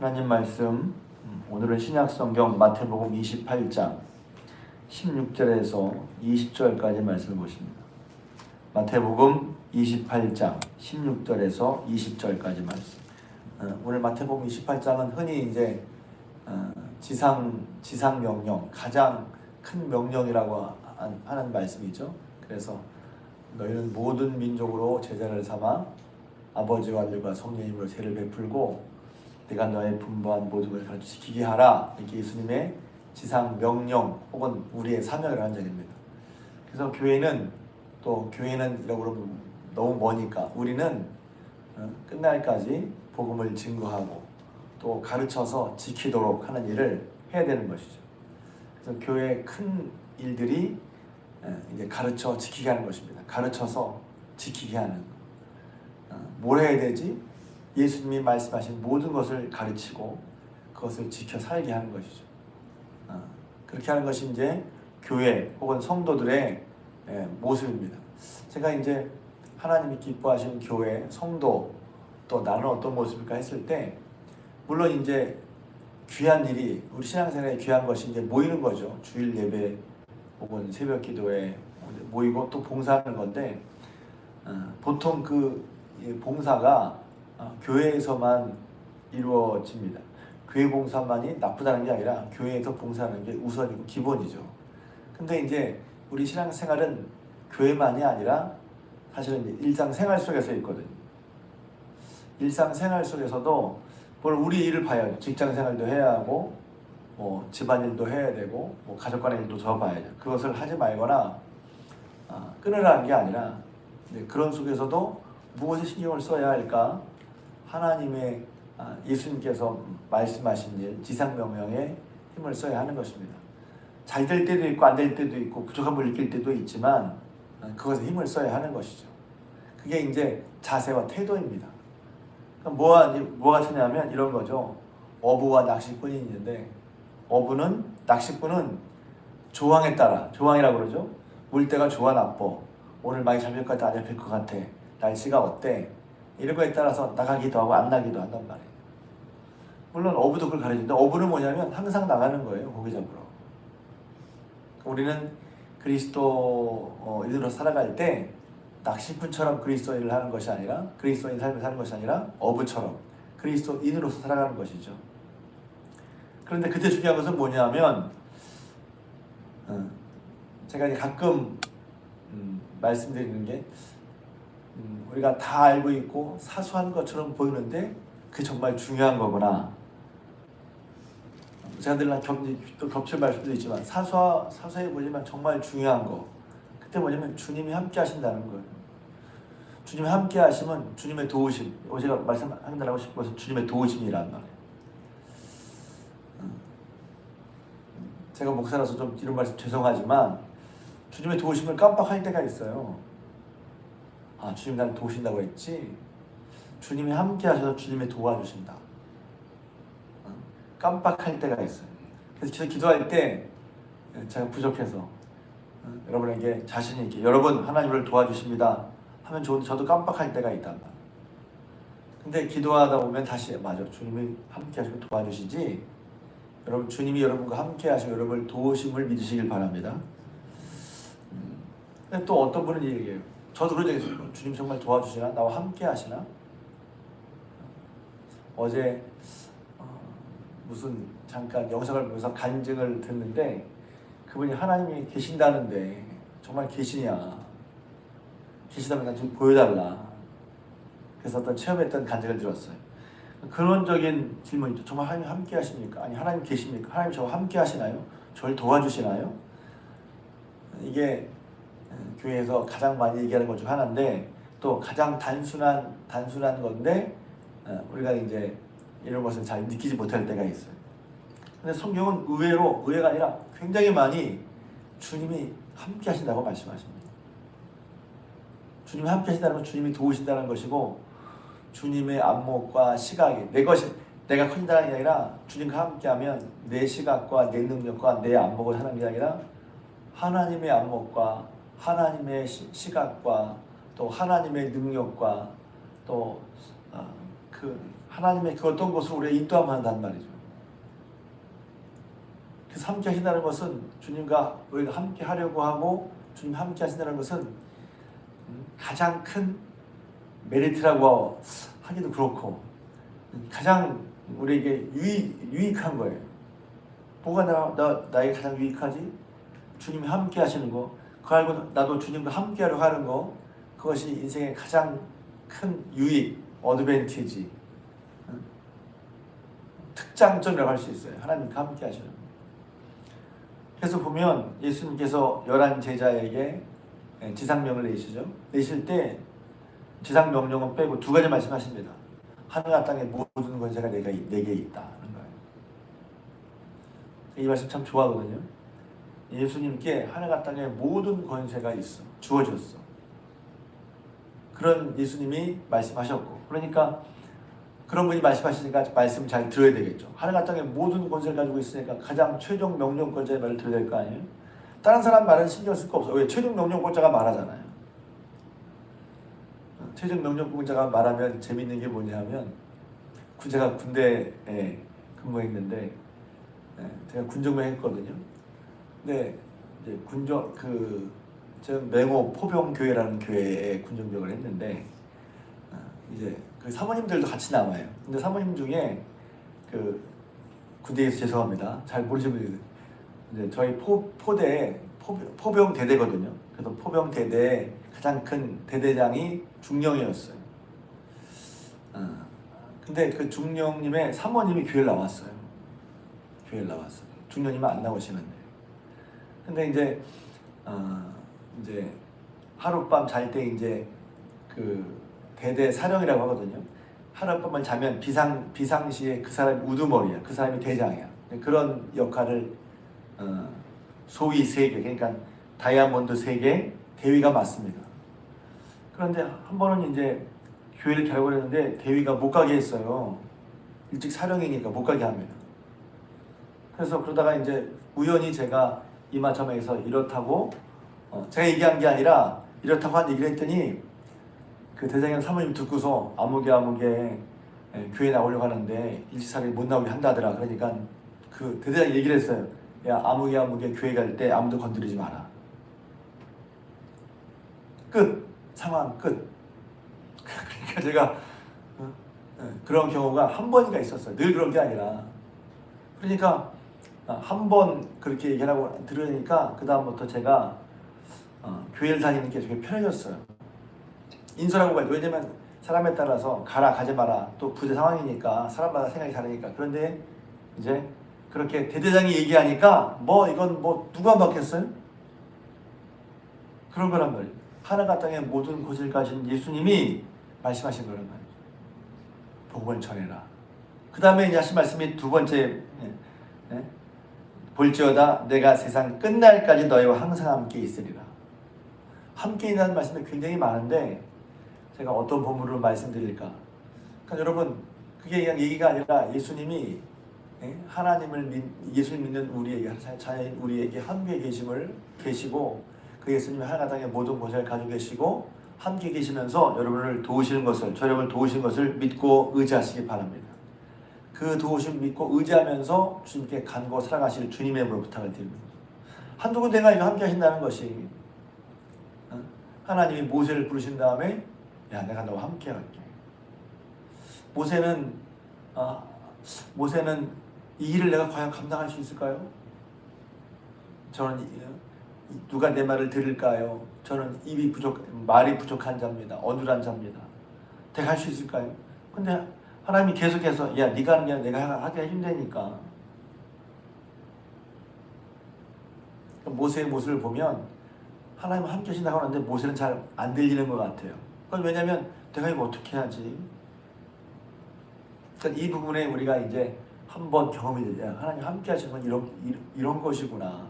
하나님 말씀, 오늘은 신약성경 마태복음 28장 16절에서 20절까지 말씀을 보십니다. 마태복음 28장 16절에서 20절까지 말씀. 오늘 마태복음 28장은 흔히 이제 지상 명령, 가장 큰 명령이라고 하는 말씀이죠. 그래서 너희는 모든 민족으로 제자를 삼아 아버지와 아들과 성령님으로 세를 베풀고 내가 너의 분부한 모든 것을 가르쳐 지키게 하라. 이게 예수님의 지상 명령 혹은 우리의 사명이라는 한절입니다. 그래서 교회는 이라고 그러면 너무 머니까 우리는 끝날까지 복음을 증거하고 또 가르쳐서 지키도록 하는 일을 해야 되는 것이죠. 그래서 교회의 큰 일들이 이제 가르쳐 지키게 하는 것입니다. 가르쳐서 지키게 하는. 뭘 해야 되지? 예수님이 말씀하신 모든 것을 가르치고 그것을 지켜 살게 하는 것이죠. 그렇게 하는 것이 이제 교회 혹은 성도들의 모습입니다. 제가 이제 하나님이 기뻐하시는 교회, 성도 또 나는 어떤 모습일까 했을 때 물론 이제 귀한 일이 우리 신앙생활에 귀한 것이 이제 모이는 거죠. 주일 예배 혹은 새벽 기도에 모이고 또 봉사하는 건데 보통 그 봉사가 교회에서만 이루어집니다. 교회 봉사만이 나쁘다는 게 아니라 교회에서 봉사하는 게 우선이고 기본이죠. 근데 이제 우리 신앙생활은 교회만이 아니라 사실은 이제 일상생활 속에서 있거든요. 일상생활 속에서도 뭘 우리 일을 봐야죠. 직장생활도 해야 하고 뭐 집안일도 해야 되고 뭐 가족간의 일도 더 봐야죠. 그것을 하지 말거나 끊으라는 게 아니라 그런 속에서도 무엇에 신경을 써야 할까? 하나님의 예수님께서 말씀하신 일, 지상명령에 힘을 써야 하는 것입니다. 잘 될 때도 있고 안 될 때도 있고 부족함을 느낄 때도 있지만 그것에 힘을 써야 하는 것이죠. 그게 이제 자세와 태도입니다. 뭐가 같으냐면 이런 거죠. 어부와 낚시꾼이 있는데 낚시꾼은 조항에 따라, 조항이라고 그러죠. 물때가 좋아 나빠, 오늘 많이 잡힐 것 같아 안 잡힐 것 같아, 날씨가 어때, 이런 거에 따라서 나가기도 하고 안 나기도 한단 말이에요. 물론 어부도 그걸 가르치는데 어부는 뭐냐면 항상 나가는 거예요. 고기 잡으러. 우리는 그리스도인으로 살아갈 때 낚시꾼처럼 그리스도인을 하는 것이 아니라 그리스도인 삶을 사는 것이 아니라 어부처럼 그리스도인으로서 살아가는 것이죠. 그런데 그때 중요한 것은 뭐냐면 제가 이제 가끔 말씀드리는 게 우리가 다 알고 있고 사소한 것처럼 보이는데 그게 정말 중요한 거구나. 제가 늘 또 겹칠 말씀도 있지만 사소해 보이지만 정말 중요한 거. 그때 뭐냐면 주님이 함께 하신다는 거예요. 주님이 함께 하시면 주님의 도우심. 제가 말씀하고 싶은 것은 주님의 도우심이란 말이에요. 제가 목사라서 좀 이런 말씀 죄송하지만 주님의 도우심을 깜빡할 때가 있어요. 주님 나를 도우신다고 했지? 주님이 함께 하셔서 주님이 도와주신다. 깜빡할 때가 있어요. 그래서 기도할 때 제가 부족해서 여러분에게 자신 있게 여러분 하나님을 도와주십니다 하면 좋은데 저도 깜빡할 때가 있단 말이에요. 근데 기도하다 보면 다시 맞아. 주님이 함께 하시고 도와주시지. 여러분 주님이 여러분과 함께 하시고 여러분을 도우심을 믿으시길 바랍니다. 근데 또 어떤 분은 얘기해요. 저도 그런 적이 있어요. 주님 정말 도와주시나? 나와 함께 하시나? 어제 무슨 잠깐 영상을 보면서 간증을 듣는데 그분이 하나님이 계신다는데 정말 계시냐? 계시다면 난 좀 보여달라. 그래서 어떤 체험했던 간증을 들었어요. 근원적인 질문이죠. 정말 하나님 함께 하십니까? 아니 하나님 계십니까? 하나님 저와 함께 하시나요? 저를 도와주시나요? 이게 교회에서 가장 많이 얘기하는 것 중 하나인데 또 가장 단순한 건데 우리가 이제 이런 것을 잘 느끼지 못할 때가 있어요. 근데 성경은 의외가 아니라 굉장히 많이 주님이 함께 하신다고 말씀하십니다. 주님이 함께 하신다는 건 주님이 도우신다는 것이고 주님의 안목과 시각이 내가 커진다는 게 아니라 주님과 함께하면 내 시각과 내 능력과 내 안목을 하는 게 아니라 하나님의 안목과 하나님의 시각과 또 하나님의 능력과 또 그 하나님의 그 어떤 것을 우리가 인도하면 한단 말이죠. 그래서 함께 하신다는 것은 주님과 우리가 함께 하려고 하고 주님 함께 하신다는 것은 가장 큰 메리트라고 하기도 그렇고 가장 우리에게 유익한 거예요. 뭐가 나에게 가장 유익하지? 주님이 함께 하시는 거, 그거 알고 나도 주님과 함께 하려고 하는 거, 그것이 인생의 가장 큰 유익, 어드밴티지, 특장점이라고 할 수 있어요. 하나님과 함께 하시는 거. 그래서 보면 예수님께서 11 제자에게 지상명을 내실 때 지상명령은 빼고 두 가지 말씀하십니다. 하늘과 땅의 모든 권세가 내게 있다 하는 거예요. 이 말씀 참 좋아하거든요. 예수님께 하늘과 땅의 모든 권세가 있어, 주어졌어. 그런 예수님이 말씀하셨고, 그러니까 그런 분이 말씀하시니까 말씀 잘 들어야 되겠죠. 하늘과 땅의 모든 권세를 가지고 있으니까 가장 최종 명령권자의 말을 들어야 될 거 아니에요? 다른 사람 말은 신경 쓸 거 없어. 왜? 최종 명령권자가 말하잖아요. 최종 명령권자가 말하면 재밌는 게 뭐냐면, 제가 군대에 근무했는데 제가 군정병 했거든요. 근데 이제 제가 맹호 포병교회라는 교회에 군정병을 했는데 이제 그 사모님들도 같이 남아요. 근데 사모님 중에 그 군대에서 죄송합니다. 잘 모르시는 분들 이제 저희 포병 대대거든요. 그래서 포병 대대의 가장 큰 대대장이 중령이었어요. 근데 그 중령님의 사모님이 교회를 나왔어요. 중령님은 안 나오시는데. 근데 이제 하룻밤 잘 때 이제 그 대대 사령이라고 하거든요. 하룻밤을 자면 비상시에 그 사람이 우두머리야. 그 사람이 대장이야. 그런 역할을 소위 세계, 그러니까 다이아몬드 세계 대위가 맡습니다. 그런데 한 번은 이제 교회를 개업을 했는데 대위가 못 가게 했어요. 일찍 사령이니까 못 가게 합니다. 그래서 그러다가 이제 우연히 제가 이마점에서 이렇다고 제가 얘기한 게 아니라 이렇다고 한 얘기를 했더니 그 대장님 사모님 듣고서 아무개 교회 나오려고 하는데 일시사령이 못 나오게 한다더라. 그러니까 그 대장이 얘기를 했어요. 야, 아무개 교회 갈 때 아무도 건드리지 마라. 끝. 상황 끝. 그러니까 제가 그런 경우가 한 번인가 있었어요. 늘 그런 게 아니라. 그러니까 한 번 그렇게 얘기하고 들으니까 그 다음부터 제가 교회를 다니는 게 되게 편해졌어요. 인솔하고 가요. 왜냐면 사람에 따라서 가지 마라. 또 부재 상황이니까 사람마다 생각이 다르니까. 그런데 이제 그렇게 대대장이 얘기하니까 이건 누가 맡겠어요? 그런 거란 말이에요. 하늘과 땅의 모든 곳을 가진 예수님이 말씀하신 거란 말이에요. 복음을 전해라. 그 다음에 이제 하신 말씀이 두 번째, 볼지어다 내가 세상 끝날까지 너희와 항상 함께 있으리라. 함께 있는 말씀이 굉장히 많은데 제가 어떤 본문으로 말씀드릴까? 그러니까 여러분, 그게 그냥 얘기가 아니라 예수님이 예수님 믿는 우리에게, 자녀인 우리에게 함께 계시고 그 예수님이 하늘과 땅의 모든 권세를 가지고 계시고 함께 계시면서 여러분을 도우시는 것을, 여러분을 도우시는 것을 믿고 의지하시기 바랍니다. 그 도우심 믿고 의지하면서 주님께 간고 살아가실 주님의 이름으로 부탁을 드립니다. 한두 군데가 함께 하신다는 것이 하나님이 모세를 부르신 다음에 야, 내가 너와 함께 할게. 모세는 이 일을 내가 과연 감당할 수 있을까요? 저는 누가 내 말을 들을까요? 저는 말이 부족한 자입니다. 어눌한 자입니다. 내가 할 수 있을까요? 근데 하나님이 계속해서 야, 네가 하는 게 아니라 내가 하게 해준다니까. 모세의 모습을 보면 하나님은 함께 하신다고 하는데 모세는 잘 안 들리는 것 같아요. 그건 왜냐하면 내가 이거 어떻게 하지? 그러니까 이 부분에 우리가 이제 한번 경험이 되죠. 하나님 함께 하시는 건 이런 것이구나.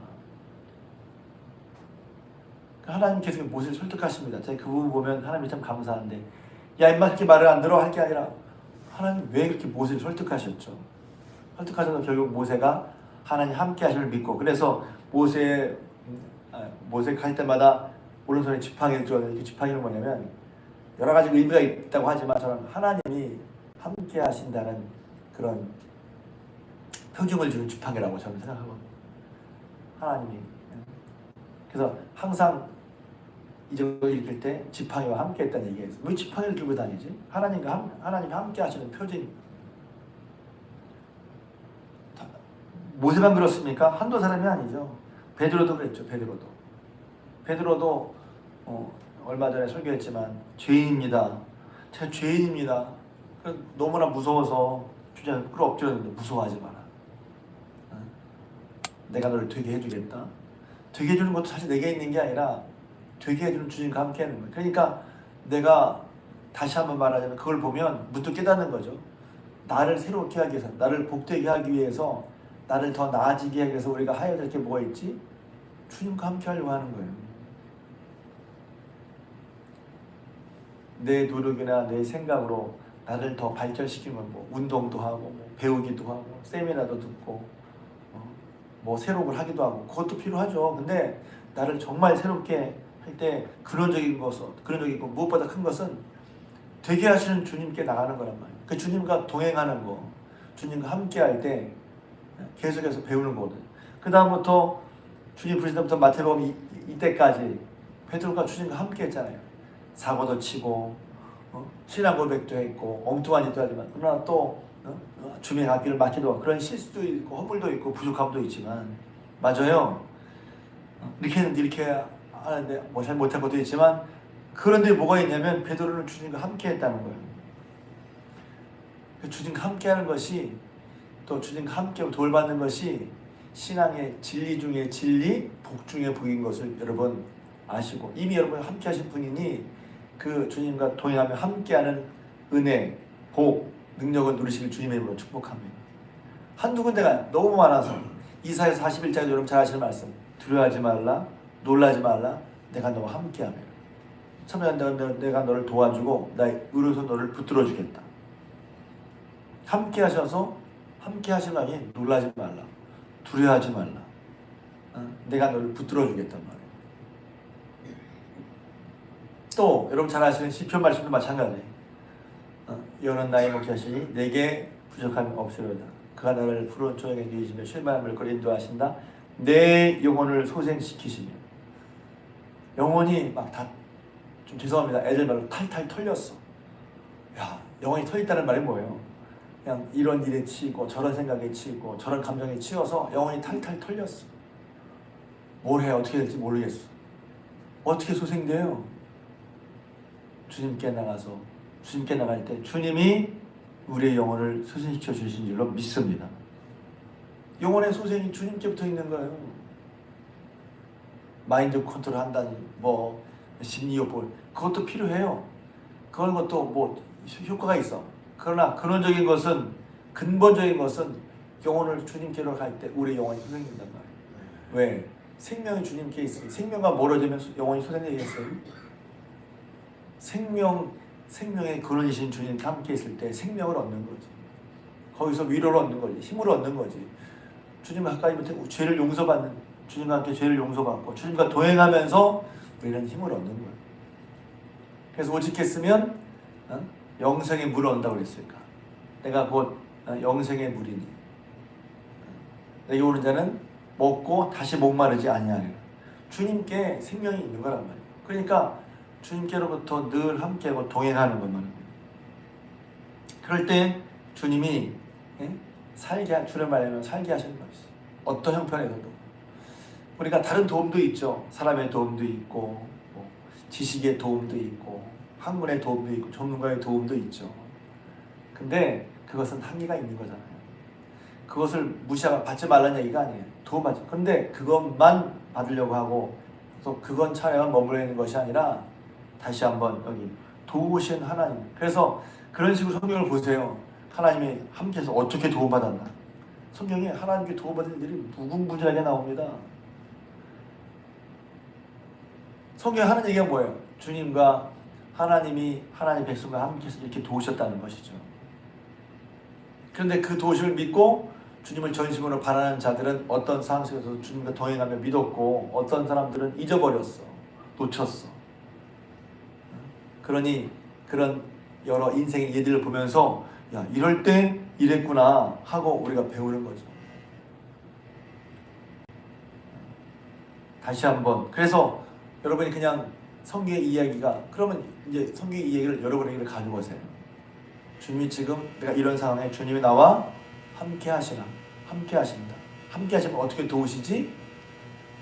하나님 계속 모세를 설득하십니다. 제가 그 부분 보면 하나님이 참 감사한데 야 임마 그렇게 말을 안 들어 할 게 아니라 하나님 왜 그렇게 모세를 설득하셨죠? 설득하셔서 결국 모세가 하나님 함께 하심을 믿고 그래서 모세 갈 때마다 오른손에 지팡이를 쥐어요. 이렇게 지팡이는 뭐냐면 여러 가지 의미가 있다고 하지만 저는 하나님이 함께 하신다는 그런 표징을 주는 지팡이라고 저는 생각하거든요. 하나님이. 그래서 항상 이적을 읽을 때 지팡이와 함께 했다는 얘기예요. 왜 지팡이를 들고 다니지? 하나님이 함께 하시는 표징. 모세만 그렇습니까? 한두 사람이 아니죠. 베드로도 그랬죠. 베드로도 얼마 전에 설교했지만 죄인입니다. 제가 죄인입니다. 너무나 무서워서 주저 엎드렸는데 무서워하지 마라. 내가 너를 되게 해주겠다. 되게 해주는 것도 사실 내게 있는 게 아니라 되게 해주는 주님과 함께 하는 거예요. 그러니까 내가 다시 한번 말하자면 그걸 보면 문득 깨닫는 거죠. 나를 새롭게 하기 위해서, 나를 복되게 하기 위해서, 나를 더 나아지게 하기 위해서 우리가 하여야 될 게 뭐가 있지? 주님과 함께 하려고 하는 거예요. 내 노력이나 내 생각으로 나를 더 발전시키면 뭐 운동도 하고 뭐 배우기도 하고 세미나도 듣고 뭐 새록을 하기도 하고 그것도 필요하죠. 근데 나를 정말 새롭게 할 때 근원적인 거 무엇보다 큰 것은 되게 하시는 주님께 나가는 거란 말이에요. 그 주님과 동행하는 거, 주님과 함께 할 때 계속해서 배우는 거거든요. 그 다음부터 주님 부르실 때부터 마태복음 이때까지 베드로가 주님과 함께 했잖아요. 사고도 치고 신앙 고백도 했고 엉뚱한 일도 하지만 그러나 또 주님의 앞길을 막히도 하고 그런 실수도 있고 허물도 있고 부족함도 있지만 맞아요. 이렇게 했는데 이렇게 하는데 뭐 잘 못할 것도 있지만 그런데 뭐가 있냐면 베드로는 주님과 함께 했다는 거예요. 주님과 함께 하는 것이 또 주님과 함께 돌받는 것이 신앙의 진리 중에 진리, 복 중에 복인 것을 여러분 아시고 이미 여러분 함께 하신 분이니 그 주님과 동행하며 함께하는 은혜, 복, 능력을 누리시길 주님의 이름으로 축복합니다. 한두 군데가 너무 많아서 이사야 41장에 여러분 잘 아시는 말씀 두려워하지 말라, 놀라지 말라, 내가 너와 함께하며 처음에 내가 너를 도와주고 나의 의로서 너를 붙들어 주겠다. 함께 하셔서 함께 하시라니 놀라지 말라, 두려워하지 말라, 내가 너를 붙들어 주겠단 말이에요. 또 여러분 잘 아시는 시편 말씀도 마찬가지예요. 여호와는 나의 목자시니 내게 부족함이 없으리로다. 그가 나를 푸른 초장에 누이시며 쉴만한 물거리 인도하신다. 내 영혼을 소생시키시며 영혼이 막 다 좀 죄송합니다. 애들 말로 탈탈 털렸어. 야, 영혼이 털렸다는 말이 뭐예요? 그냥 이런 일에 치이고 저런 생각에 치이고 저런 감정에 치여서 영혼이 탈탈 털렸어. 뭘 해야 어떻게 될지 모르겠어. 어떻게 소생돼요? 주님께 나갈 때 주님이 우리의 영혼을 소생시켜 주신 줄로 믿습니다. 영혼의 소생이 주님께 붙어 있는 거예요. 마인드 컨트롤 한다니 뭐 심리요법 그것도 필요해요. 그런 것도 뭐 효과가 있어. 그러나 근원적인 것은 근본적인 것은 영혼을 주님께로 갈 때 우리의 영혼이 소생된단 말이에요. 왜? 생명이 주님께 있으니 생명과 멀어지면 영혼이 소생되겠어요? 생명의 근원이신 주님과 함께 있을 때 생명을 얻는 거지. 거기서 위로를 얻는 거지. 힘을 얻는 거지. 주님과 가까이 붙어 죄를 용서받는 주님과 함께 죄를 용서받고 주님과 동행하면서 우리는 힘을 얻는 거예요. 그래서 오직했으면 영생의 물을 얻는다고 그랬으니까 내가 곧 영생의 물이니 내게 오는 자는 먹고 다시 목마르지 아니하리라. 주님께 생명이 있는 거란 말이에요. 그러니까 주님께로부터 늘 함께하고 동행하는 것만. 그럴 때 주님이 주를 말하면 살게 하시는 것이죠. 어떤 형편에서도. 우리가 다른 도움도 있죠. 사람의 도움도 있고 뭐 지식의 도움도 있고 학문의 도움도 있고 전문가의 도움도 있죠. 근데 그것은 한계가 있는 거잖아요. 그것을 받지 말라는 얘기가 아니에요. 도움받죠. 근데 그것만 받으려고 하고 또 그건 차례만 머물러 있는 것이 아니라 다시 한번 여기 도우신 하나님. 그래서 그런 식으로 성경을 보세요. 하나님이 함께해서 어떻게 도움받았나. 성경에 하나님께 도움받은 일들이 무궁무진하게 나옵니다. 성경에 하는 얘기가 뭐예요? 주님과 하나님이 하나님 백성과 함께해서 이렇게 도우셨다는 것이죠. 그런데 그 도우심을 믿고 주님을 전심으로 바라는 자들은 어떤 상황 속에서 주님과 동행하며 믿었고 어떤 사람들은 잊어버렸어. 놓쳤어. 그러니 그런 여러 인생의 예들을 보면서 야, 이럴 때 이랬구나 하고 우리가 배우는 거죠. 다시 한번. 그래서 여러분이 그냥 성경의 이야기가, 그러면 이제 성경의 이야기를 여러분에게 가지고 오세요. 주님이 지금 내가 이런 상황에 주님이 나와 함께 하시나, 함께 하신다. 함께 하시면 어떻게 도우시지?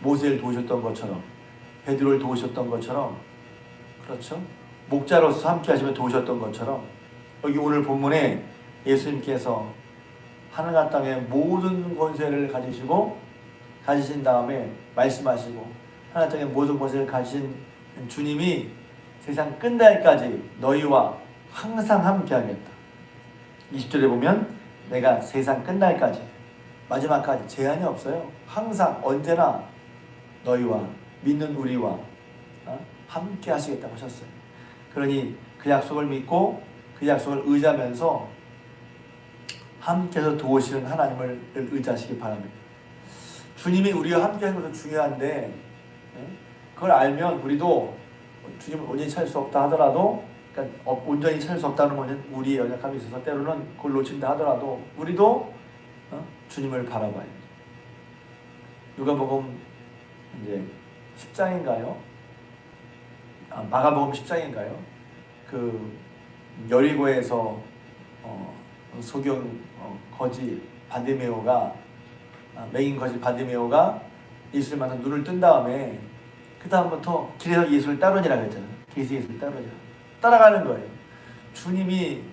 모세를 도우셨던 것처럼, 베드로를 도우셨던 것처럼, 그렇죠? 목자로서 함께 하시면 도우셨던 것처럼, 여기 오늘 본문에 예수님께서 하늘과 땅의 모든 권세를 가지신 다음에 말씀하시고, 하늘과 땅의 모든 권세를 가지신 주님이 세상 끝날까지 너희와 항상 함께 하겠다. 20절에 보면 내가 세상 끝날까지, 마지막까지 제한이 없어요. 항상 언제나 너희와, 믿는 우리와 함께 하시겠다고 하셨어요. 그러니 그 약속을 믿고 그 약속을 의지하면서 함께해서 도우시는 하나님을 의지하시기 바랍니다. 주님이 우리와 함께 하는 것도 중요한데, 그걸 알면 우리도 주님을 온전히 찾을 수 없다 하더라도, 그러니까 온전히 찾을 수 없다는 것은 우리의 연약함이 있어서 때로는 그걸 놓친다 하더라도 우리도 주님을 바라봐야 돼요. 누가복음 이제 10장인가요? 마가복음 10장인가요? 그 여리고에서 소경 거지 바디메오가, 맹인 거지 바디메오가 예수를 만나 눈을 뜬 다음에 그 다음부터 길에서 예수를 따르니라 그랬잖아요. 길에서 예수를 따르니라, 따라가는 거예요. 주님이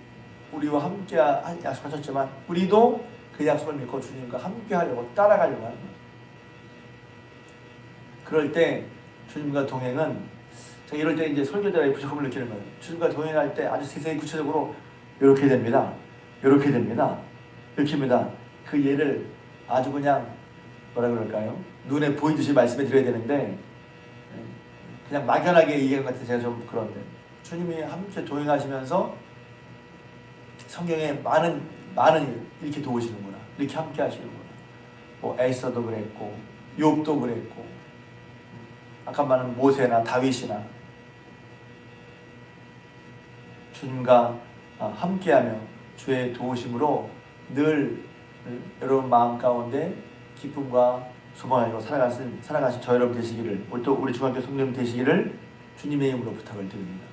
우리와 함께 약속하셨지만 우리도 그 약속을 믿고 주님과 함께 하려고 따라가려고 하는 거예요. 그럴 때 주님과 동행은, 제가 이럴 때 이제 설교자의 부족함을 느끼는 거예요. 주님과 동행할 때 아주 세세히 구체적으로 이렇게 됩니다. 이렇게 됩니다. 이렇게 합니다. 그 예를 아주 그냥 뭐라 그럴까요? 눈에 보이듯이 말씀해 드려야 되는데 그냥 막연하게 얘기하는 것 같아서 제가 좀 그런데, 주님이 함께 동행하시면서 성경에 많은 이렇게 도우시는구나, 이렇게 함께 하시는구나. 뭐 에스더도 그랬고 욥도 그랬고 아까 말한 모세나 다윗이나 주님과 함께하며 주의 도우심으로 늘 여러분 마음 가운데 기쁨과 소망을 살아가신 저 여러분 되시기를, 또 우리 중학교 성도님 되시기를 주님의 이름으로 부탁을 드립니다.